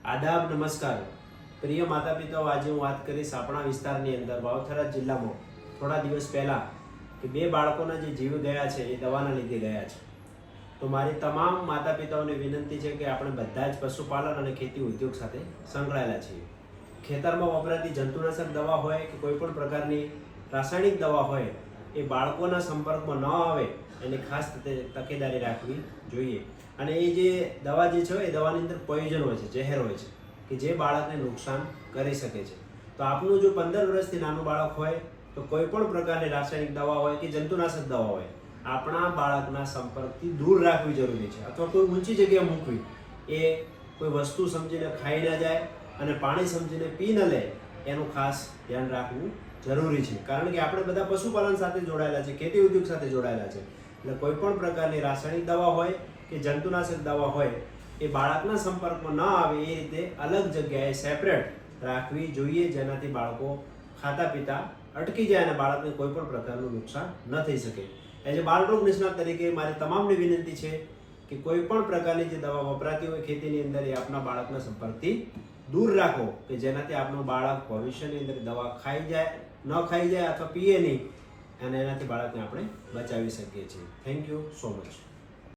આદાબ નમસ્કાર પ્રિય માતા પિતાઓ, આજે હું વાત કરીશ આપણા વિસ્તારની અંદર વાવથરા જિલ્લામાં થોડા દિવસ પહેલાં કે બે બાળકોના જે જીવ ગયા છે એ દવાના લીધે ગયા છે. તો મારી તમામ માતા પિતાઓને વિનંતી છે કે આપણે બધા જ પશુપાલન અને ખેતી ઉદ્યોગ સાથે સંકળાયેલા છીએ. ખેતરમાં વપરાતી જંતુનાશક દવા હોય કે કોઈ પણ પ્રકારની રાસાયણિક દવા હોય એ બાળકોના સંપર્કમાં ન આવે એની ખાસ તકેદારી રાખવી જોઈએ. અને એ જે દવા જે છે એ દવાની અંદર પોઈઝન હોય છે, ઝેર હોય છે કે જે બાળકને નુકસાન કરી શકે છે. તો આપનું જો 15 વર્ષથી નાનું બાળક હોય તો કોઈ પણ પ્રકારની રાસાયણિક દવા હોય કે જંતુનાશક દવા હોય આપણા બાળકના સંપર્કથી દૂર રાખવી જરૂરી છે, અથવા કોઈ ઊંચી જગ્યાએ મૂકવી. એ કોઈ વસ્તુ સમજીને ખાઈ ન જાય અને પાણી સમજીને પી ન લે, એનું ખાસ ધ્યાન રાખવું જરૂરી છે. કારણ કે આપણે બધા પશુપાલન સાથે જોડાયેલા છે, ખેતી ઉદ્યોગ સાથે જોડાયેલા છે. એટલે કોઈ પણ પ્રકારની રાસાયણિક દવા હોય કે જંતુનાશક દવા હોય એ બાળકના સંપર્કમાં ન આવે એ રીતે અલગ જગ્યાએ સેપરેટ રાખવી જોઈએ, જેનાથી બાળકો ખાતા પીતા અટકી જાય અને બાળકને કોઈ પણ પ્રકારનું નુકસાન ન થઈ શકે. એઝ એ બાળરોગ નિષ્ણાત તરીકે મારી તમામને વિનંતી છે કે કોઈ પણ પ્રકારની જે દવા વપરાતી હોય ખેતીની અંદર એ આપણા બાળકના સંપર્કથી દૂર રાખો, કે જેનાથી આપણું બાળક ભવિષ્યની અંદર દવા ખાઈ જાય, ન ખાઈ જાય અથવા પીએ નહીં, અને એનાથી બાળકને આપણે બચાવી શકીએ છીએ. Thank you so much.